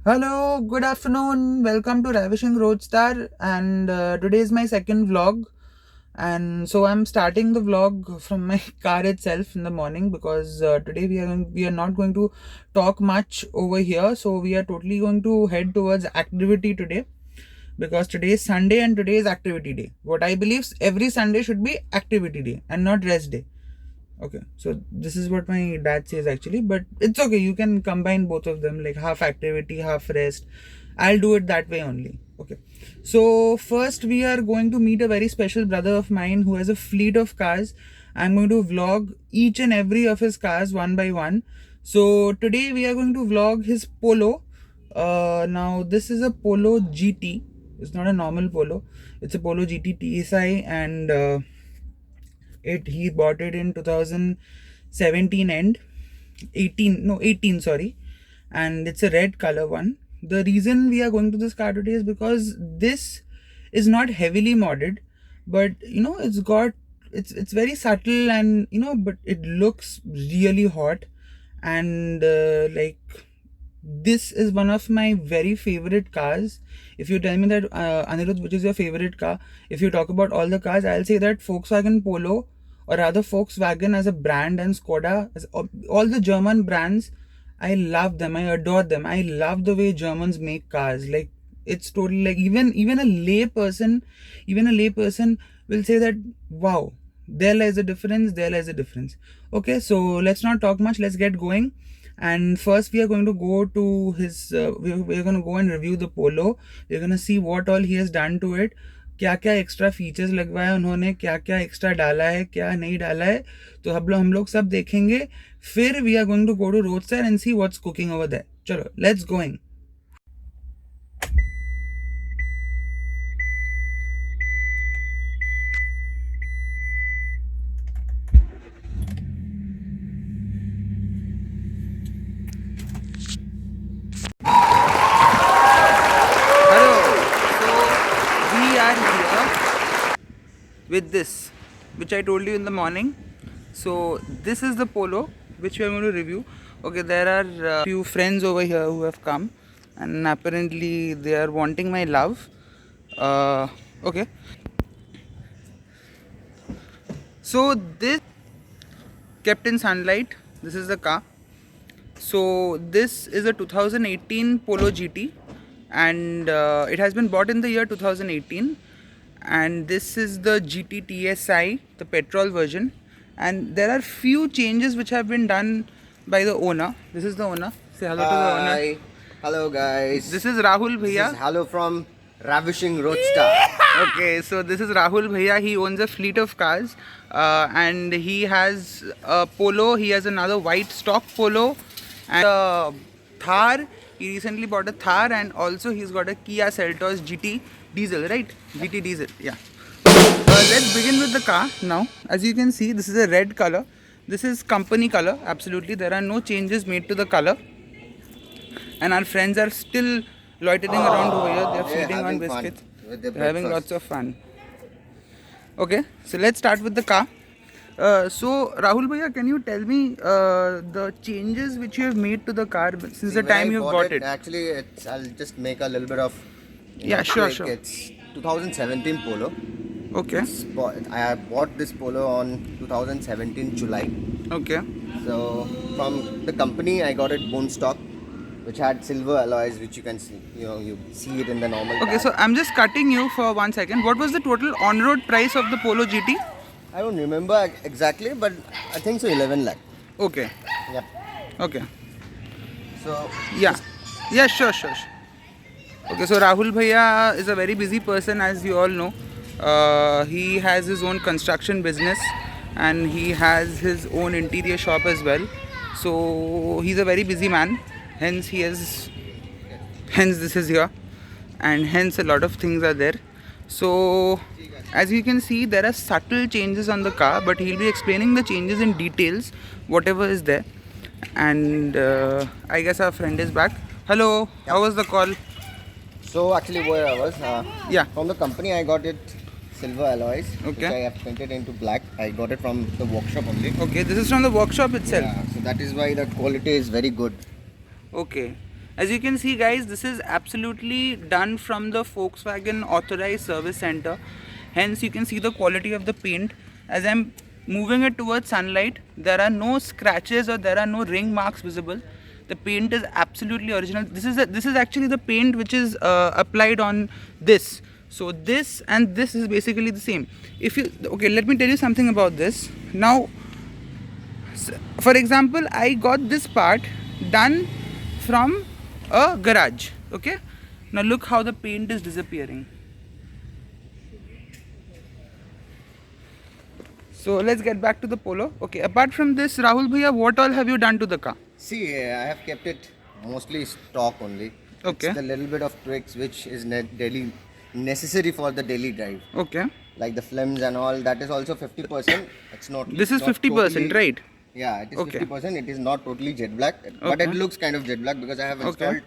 Hello, good afternoon. Welcome to Ravishing Roadstar, and today is my second vlog. And so I'm starting the vlog from my car itself in the morning because today we are not going to talk much over here. So we are totally going to head towards activity today because today is Sunday and today is activity day. What I believe every Sunday should be activity day and not rest day. Okay, so this is what my dad says actually, but it's okay. You can combine both of them, like half activity, half rest. I'll do it that way only. Okay, so first we are going to meet a very special brother of mine who has a fleet of cars. I'm going to vlog each and every of his cars one by one. So today we are going to vlog his Polo. Now this is a Polo GT. It's not a normal Polo. It's a Polo GT TSI, and he bought it in 2017 and 18, sorry, and it's a red color one. The reason we are going to this car today is because this is not heavily modded, but it's very subtle, and but it looks really hot. And this is one of my very favorite cars. If you tell me that, Anirudh, which is your favorite car, if you talk about all the cars, I'll say that Volkswagen Polo, or rather Volkswagen as a brand, and Skoda, as all the German brands, I love them. I adore them. I love the way Germans make cars. Like, it's totally like, even a lay person, will say that, wow, there lies a difference. There lies a difference. Okay, so let's not talk much. Let's get going. And first we are going to go to his we're going to go and review the Polo. We're going to see what all he has done to it, क्या क्या extra features लगवाए उन्होंने, क्या क्या extra डाला है, क्या नहीं डाला है, तो हम लोग सब देखेंगे. फिर we are going to go to roadster and see what's cooking over there. चलो, let's going. Hello. So we are here with this, which I told you in the morning. So this is the Polo which we are going to review. Okay, there are few friends over here who have come, and apparently they are wanting my love. Okay. So this kept in sunlight. This is the car. So this is a 2018 Polo GT, and it has been bought in the year 2018. And this is the GT TSI, the petrol version. And there are few changes which have been done by the owner. This is the owner. Say hello to the owner. Hi. Hello guys. This is Rahul This Bhaiya. is hello from Ravishing Roadstar. Okay, so this is Rahul Bhaiya. He owns a fleet of cars, and he has a Polo. He has another white stock Polo and a Thar. He recently bought a Thar, and also he's got a Kia Seltos GT diesel, right? GT diesel, yeah. Let's begin with the car now. As you can see, this is a red color. This is company color, absolutely. There are no changes made to the color. And our friends are still loitering around over here. They're feeding on biscuits. They're having lots of fun. Okay, so let's start with the car. So Rahul Bhaiya, can you tell me the changes which you have made to the car since the time you bought it? Actually, I'll just make a little bit of. Yeah, sure, sure. It's 2017 Polo. Okay. I bought this Polo on 2017 July. Okay. So from the company, I got it bone stock, which had silver alloys, which you can see. You see it in the normal. Okay, car. so I'm just cutting you for 1 second. What was the total on-road price of the Polo GT? I don't remember exactly, but I think so 11 lakh. Okay. Yep. Okay. So Yeah. Yeah, sure, sure, sure. Okay, so Rahul Bhaiya is a very busy person, as you all know. He has his own construction business, and he has his own interior shop as well. So he's a very busy man. Hence this is here, and hence a lot of things are there. So as you can see, there are subtle changes on the car, but he'll be explaining the changes in details, whatever is there. And I guess our friend is back. Hello, how was the call? So actually where I was, Yeah. from the company I got it silver alloys, which Okay. I have painted into black. I got it from the workshop only. Okay, this is from the workshop itself. Yeah, so that is why the quality is very good. Okay. As you can see guys, this is absolutely done from the Volkswagen authorized service center. Hence you can see the quality of the paint. As I'm moving it towards sunlight, there are no scratches or there are no ring marks visible. The paint is absolutely original. This is actually the paint which is applied on this. So this and this is basically the same. If you okay, let me tell you something about this. Now, for example, I got this part done from a garage. Okay, now look how the paint is disappearing. So let's get back to the Polo. Okay, apart from this, Rahul bhaiya, what all have you done to the car? See, I have kept it mostly stock only. Okay. It's the little bit of tricks which is daily necessary for the daily drive. Okay, Like the flames and all, that is also 50%. It's not. this is not 50%, totally- right? Yeah, it is Okay. 50%. It is not totally jet black, but Okay. it looks kind of jet black because I have installed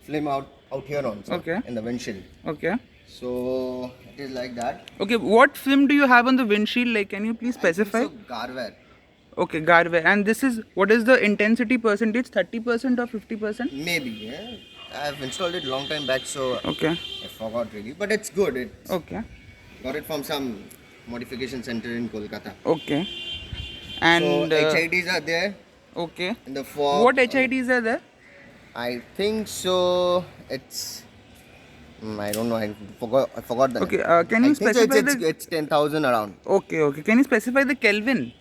film out here also Okay. in the windshield. Okay. So it is like that. Okay, what film do you have on the windshield? Like, can you please specify? So Garware. Okay, Garware. And this is, what is the intensity percentage? 30% or 50%? Maybe. Yeah. I have installed it long time back, so Okay. I forgot really. But it's good. It's Okay. got it from some modification center in Kolkata. Okay. And so HIDs are there okay. in the fog. What HIDs are there? I think so. It's I don't know. I forgot the Okay, name. can you I think so specify it's, the- it's 10,000 around. Okay, okay. Can you specify the Kelvin?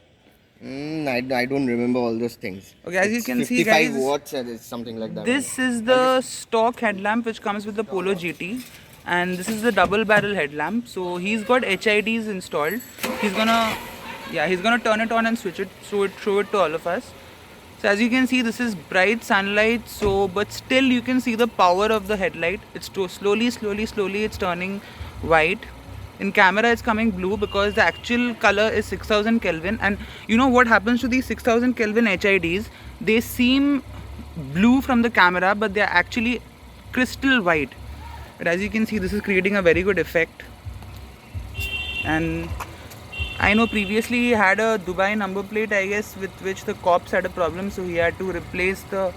I don't remember all those things. Okay, as you It's can see, 55 guys, watts and it's something like that. This is the stock headlamp which comes with the Polo GT, and this is the double barrel headlamp. So he's got HIDs installed. He's gonna, yeah, he's gonna turn it on and switch it, show it to all of us. So as you can see, this is bright sunlight. So, but still you can see the power of the headlight. It's slowly, it's turning white. In camera, it's coming blue because the actual color is 6000 Kelvin. And you know what happens to these 6000 Kelvin HIDs? They seem blue from the camera, but they are actually crystal white. But as you can see, this is creating a very good effect. And I know previously he had a Dubai number plate, I guess, with which the cops had a problem, so he had to replace the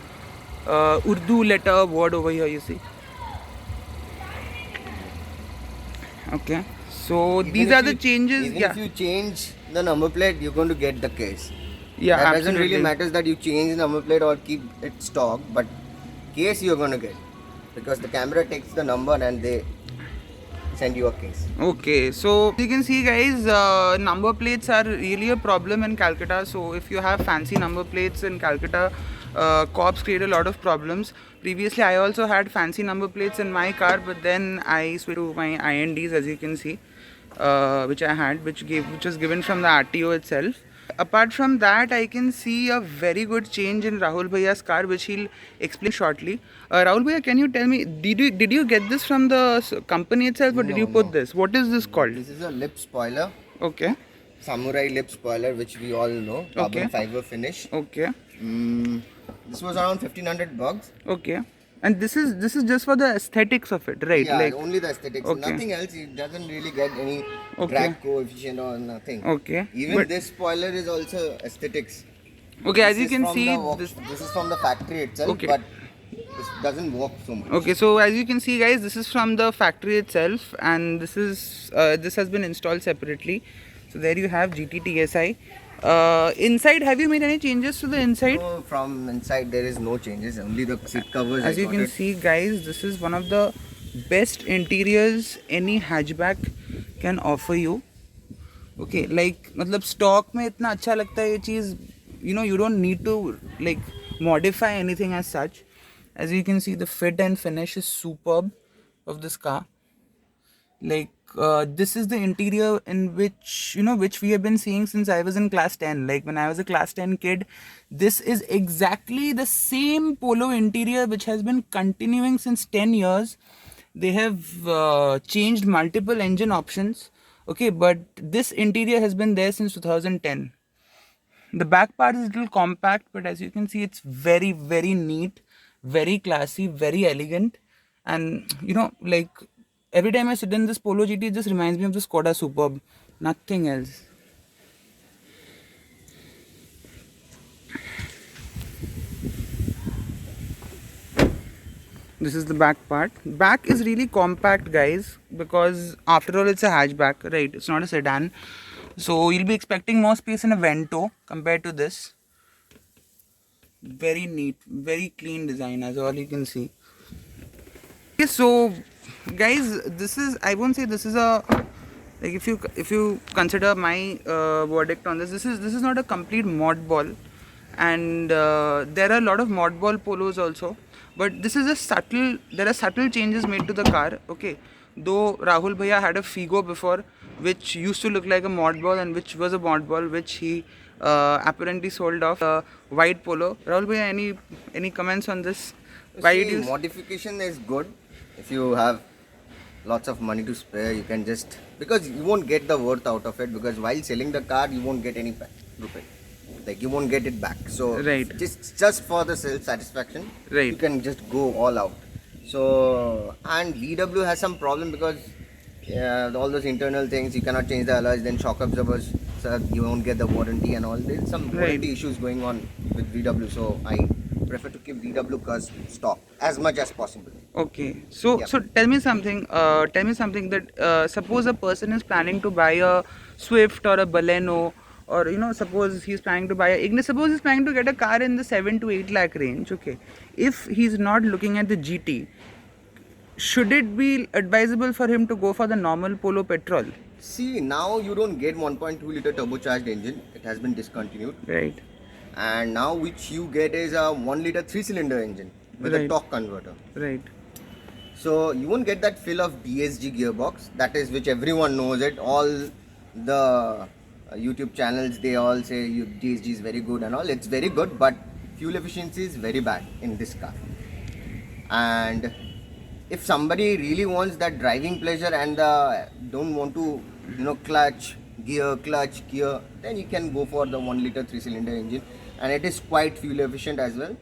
Urdu letter word over here, you see. Okay, so Even these if are the you- changes. Even Yeah, if you change the number plate, you're going to get the case. yeah, That doesn't absolutely. really matter that you change the number plate or keep it stock, but case you're going to get because the camera takes the number and they send you a case. Okay, so you can see, guys, number plates are really a problem in Calcutta. So if you have fancy number plates in Calcutta, cops create a lot of problems. Previously, I also had fancy number plates in my car, but then I switched to my INDs, as you can see, which I had, which was given from the RTO itself. Apart from that, I can see a very good change in Rahul Bhaiya's car, which he'll explain shortly. Rahul Bhaiya, can you tell me, did you get this from the company itself, or did you put this? What is this called? This is a lip spoiler, Okay, samurai lip spoiler, which we all know, carbon Okay. fiber finish. okay, This was around 1500 bucks. okay. And this is just for the aesthetics of it, right? Yeah, Like, only the aesthetics. Okay. Nothing else. It doesn't really get any Okay. drag coefficient or nothing. okay. Even But- this spoiler is also aesthetics. okay, as This you is can from see, the this. this is from the factory itself, Okay. but it doesn't work so much. Okay, so as you can see, guys, this is from the factory itself, and this has been installed separately. So there you have GT-TSI. Inside, have you made any changes to the inside? So from inside there is no changes. Only the seat covers. As I you got can it. see, guys, this is one of the best interiors any hatchback can offer you. Okay, like मतलब stock में इतना अच्छा लगता है ये चीज़, you know, you don't need to like modify anything as such. As you can see, the fit and finish is superb of this car. Like this is the interior in which, you know, which we have been seeing since I was in class 10. Like when I was a class 10 kid, this is exactly the same Polo interior which has been continuing since 10 years. They have changed multiple engine options, okay, but this interior has been there since 2010. The back part is a little compact, but as you can see, it's very, very neat, very classy, very elegant. And you know, like every time I sit in this Polo GT, it just reminds me of the Skoda Superb, nothing else. This is the back part. Back is really compact, guys, because after all it's a hatchback, right? It's not a sedan. So you'll be expecting more space in a Vento compared to this. Very neat, very clean design as all you can see. Okay, so guys, this is, I won't say this is a, like, if you consider my verdict on this, this is not a complete mod ball, and there are a lot of mod ball polos also, but this is a subtle, there are subtle changes made to the car. Okay, though Rahul Bhaiya had a Figo before, which used to look like a mod ball and which was a mod ball, which he apparently sold off. White polo. Rahul Bhaiya, any comments on this? Why did See, you? modification is good if you have lots of money to spare. You can just, because you won't get the worth out of it, because while selling the car you won't get any profit, like you won't get it back. So Right. just for the self satisfaction, Right. you can just go all out. So, and VW has some problem because all those internal things, you cannot change the alloys, then shock absorbers, so you won't get the warranty and all. There's some warranty issues going on with VW, so I prefer to keep VW cars stock as much as possible. Okay, so Yeah. so tell me something. Tell me something that suppose a person is planning to buy a Swift or a Baleno, or suppose he's planning to buy a Ignis. Suppose he's planning to get a car in the 7 to 8 lakh range. Okay, if he's not looking at the GT, should it be advisable for him to go for the normal Polo petrol? See, now you don't get 1.2 liter turbocharged engine, it has been discontinued, Right. and now which you get is a 1 liter 3-cylinder engine with a Right. torque converter. Right. So you won't get that feel of DSG gearbox, that is which everyone knows it. All the YouTube channels, they all say DSG is very good and all. It's very good, but fuel efficiency is very bad in this car. And if somebody really wants that driving pleasure and don't want to clutch gear, then you can go for the 1 liter 3-cylinder engine, and it is quite fuel efficient as well.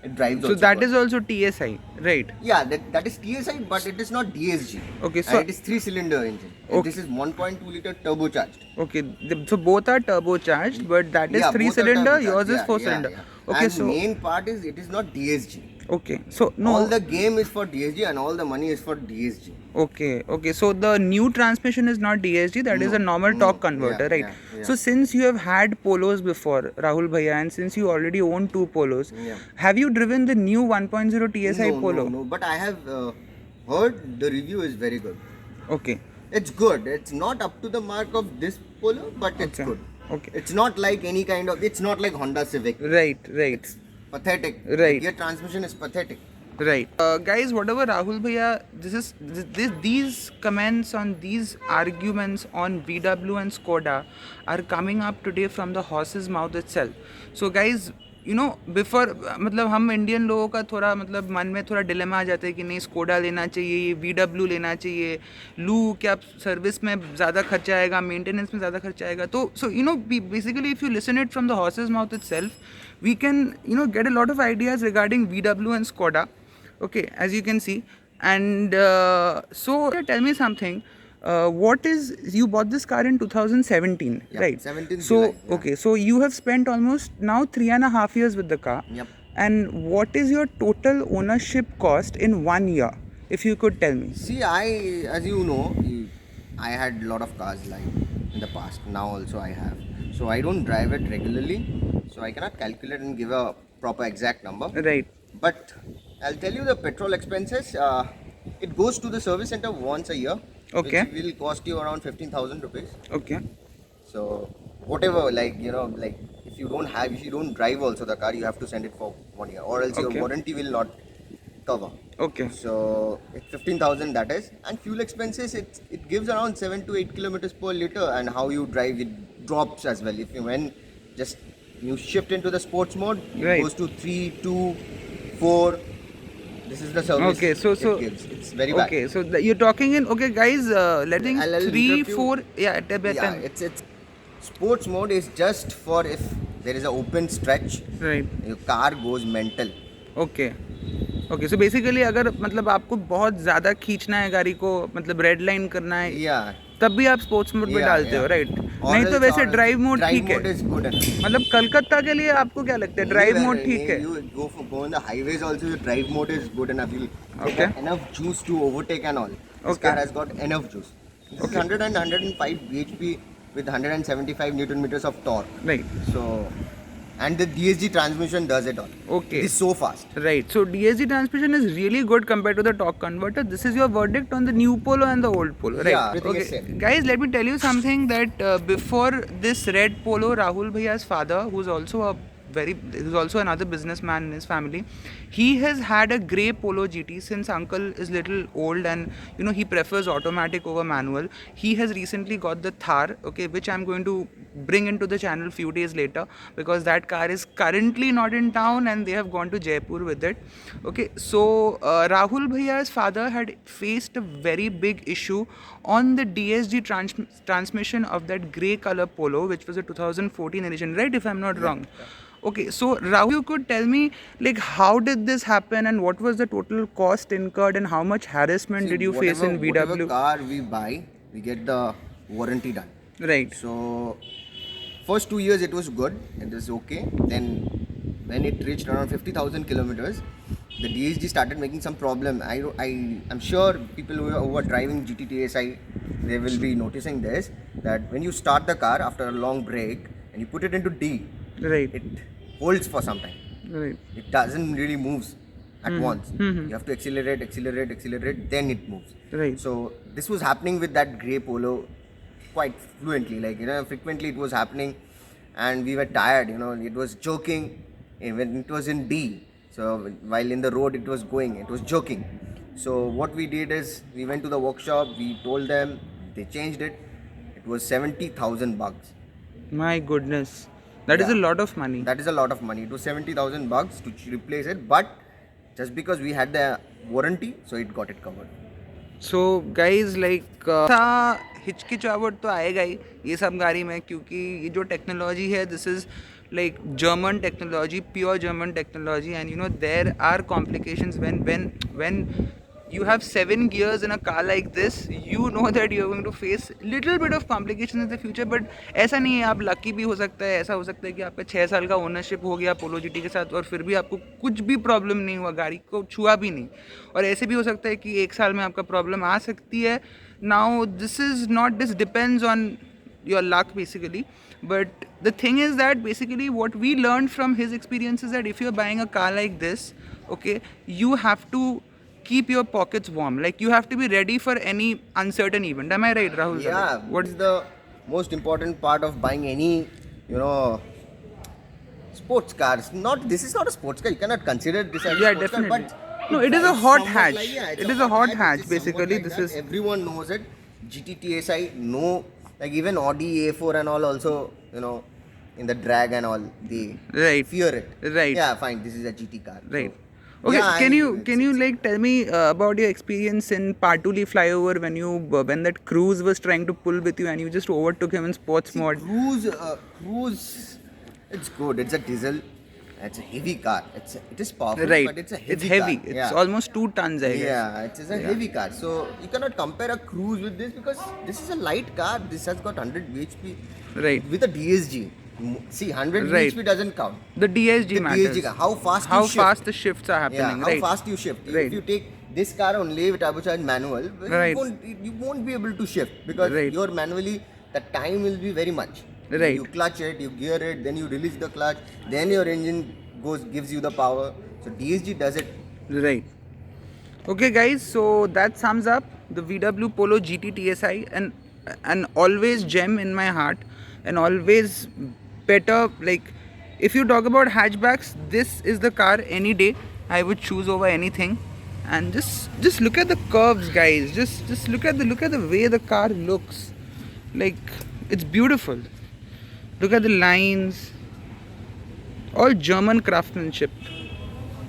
It drives So also that good. is also TSI, right? Yeah, that is TSI, but it is not DSG. Okay, so and it is 3-cylinder engine. Okay. And this is 1.2 liter turbocharged. okay, so both are turbocharged, but that is Yeah, three both are cylinder. turbocharged. Yours is Yeah, 4 cylinder. yeah. Okay, and so main part is it is not DSG. okay, so no. All the game is for DSG and all the money is for DSG. Okay. So the new transmission is not DSG, that is No, a normal no, torque converter, yeah, right? yeah. So since you have had Polos before, Rahul Bhaiya, and since you already own 2 Polos, Yeah. have you driven the new 1.0 TSI Polo? No, but I have heard the review is very good. Okay. It's good. It's not up to the mark of this Polo, but it's Okay. good. Okay. It's not like any kind of. It's not like Honda Civic. Right. Pathetic. Right. Gear transmission is pathetic. Right. Guys, whatever Rahul Bhaiya, these comments on these arguments on VW and Skoda are coming up today from the horse's mouth itself. So guys, before, मतलब हम Indian लोगों का थोड़ा मतलब मन में थोड़ा dilemma आ जाता है कि नहीं स्कोडा लेना चाहिए, ये VW लेना चाहिए, लू क्या सर्विस में ज़्यादा खर्चा आएगा, मेंटेनेंस में ज़्यादा खर्चा आएगा. तो basically if you listen it from the horse's mouth itself, we can get a lot of ideas regarding VW and Skoda. Okay, as you can see. And so tell me something. What is, you bought this car in 2017, Yeah, right? 17 So July, yeah. okay, so you have spent almost now 3.5 years with the car. Yep. And what is your total ownership cost in 1 year, if you could tell me? See, as you know, I had a lot of cars like in the past. Now also I have. So I don't drive it regularly. So I cannot calculate and give a proper exact number. Right. But I'll tell you the petrol expenses. It goes to the service center once a year. Okay. Which will cost you around 15,000 rupees. Okay. So whatever, like if you don't drive also the car, you have to send it for 1 year, or else Okay. your warranty will not cover. Okay. So it's 15,000, that is, and fuel expenses, it gives around 7 to 8 kilometers per liter, and how you drive it drops as well. If you shift into the sports mode, it Right. goes to 3, 2, 4. This is the service. Okay, so it gives. It's very bad. okay, so you're talking in, okay guys, let's think I'll 3, interrupt you. 4, yeah, Yeah, it's sports mode is just for if there is an open stretch, right. your car goes mental. Okay so basically अगर मतलब आपको बहुत ज़्यादा खींचना है गाड़ी को, मतलब रेड लाइन करना है, Yeah. तब भी आप स्पोर्ट्स मोड में Yeah, डालते हो, yeah. राइट? नहीं तो वैसे ड्राइव मोड ठीक ड्राइव मोड है, इज गुड एनफ. मतलब कलकत्ता के लिए आपको क्या लगता है ड्राइव मोड ठीक है? You go on the highways also. The drive mode is good enough. You'll Okay. get enough juice to overtake and all. This Okay. car has got enough juice. This is 100 and 105 bhp with 175 newton meters of torque. Right. So, and the DSG transmission does it all. Okay. It is so fast. Right. So DSG transmission is really good compared to the torque converter. This is your verdict on the new Polo and the old Polo, right? Yeah, everything is Okay. same. Guys, let me tell you something that before this red Polo, Rahul Bhaiya's father, who's also another businessman in his family, he has had a grey Polo GT since uncle is little old and he prefers automatic over manual. He has recently got the Thar, okay, which I'm going to bring into the channel few days later because that car is currently not in town and they have gone to Jaipur with it. Okay, so Rahul Bhaiya's father had faced a very big issue on the DSG transmission of that grey color Polo, which was a 2014 edition, right, if I'm not wrong. Okay, so Rahul, you could tell me like how did this happen and what was the total cost incurred and how much harassment did you face in Whatever VW? car we buy, we get the warranty done. Right. So, first 2 years it was good. It was okay. Then, when it reached around 50,000 kilometers, the DSG started making some problem. I'm sure people who are driving GT TSI, they will be noticing this, that when you start the car after a long break and you put it into D, Right. it holds for some time. Right. It doesn't really moves at once. You have to accelerate, then it moves. Right. So this was happening with that grey Polo quite fluently. Like frequently it was happening, and we were tired. It was joking when it was in D. So while in the road it was going, it was joking. So what we did is we went to the workshop. We told them, they changed it. It was 70,000 bucks. My goodness. That is a Yeah. lot of money. That is a lot of money. It was 70,000 bucks to replace it, but just because we had the warranty, so it got it covered. So guys, like सा हिचकिचावट तो आएगा ही ये सब गाड़ी में, क्योंकि ये जो टेक्नोलॉजी है this is like German technology, pure German technology, and there are complications when you have 7 gears in a car like this. You know that you're going to face little bit of complications in the future, but ऐसा नहीं है, आप lucky भी हो सकता है, ऐसा हो सकता है कि आपका 6 साल का ओनरशिप हो गया पोलो जीटी के साथ और फिर भी आपको कुछ भी प्रॉब्लम नहीं हुआ, गाड़ी को छुआ भी नहीं, और ऐसे भी हो सकता है कि 1 साल में आपका प्रॉब्लम आ सकती है. Now this depends on your luck basically, but the thing is that basically what we learned from his experience is that if you're buying a car like this, okay, you have to keep your pockets warm, like you have to be ready for any uncertain event. Am I right, Rahul? Yeah, what is the most important part of buying any sports cars? This is not a sports car. You cannot consider this as Yeah, a sports definitely. car, but No, it is a hot somewhat hatch. It's It is a hot hatch, It's somewhat basically. like This that. is- Everyone knows it. GT TSI, no, like even Audi A4 and all also, in the drag and all, they Right. fear it. Right. Yeah, fine. This is a GT car. Right. So, Okay, yeah, can you like tell me about your experience in Patuli flyover when that Cruise was trying to pull with you and you just overtook him in sports mode? Cruise, it's good. It's a diesel. It's a heavy car. It is powerful, Right. but it's a heavy It's heavy. car. It's Yeah. almost 2 tons, I guess. Yeah, it is a heavy car. So you cannot compare a Cruise with this because this is a light car. This has got 100 bhp Right. with a DSG. See, 100 Right. bhp doesn't count. The DSG The matters. DSG car, how fast How you shift. fast the shifts are happening. Yeah, how Right. fast you shift. Right. If you take this car only with turbocharged manual, Right. you won't be able to shift because Right. you're manually, the time will be very much. Right. You clutch it, you gear it, then you release the clutch, then your engine gives you the power. So DSG does it. Right. Okay, guys. So that sums up the VW Polo GT TSI, and an always gem in my heart, and always better. Like, if you talk about hatchbacks, this is the car any day I would choose over anything. And just look at the curves, guys. Just look at the way the car looks. Like, it's beautiful. Look at the lines. All German craftsmanship.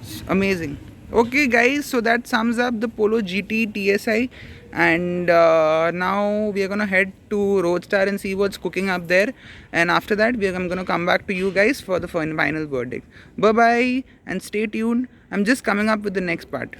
It's amazing. Okay, guys, so that sums up the Polo GT TSI, and now we are gonna head to Roadstar and see what's cooking up there, and after that I'm gonna come back to you guys for the final verdict. Bye bye and stay tuned. I'm just coming up with the next part.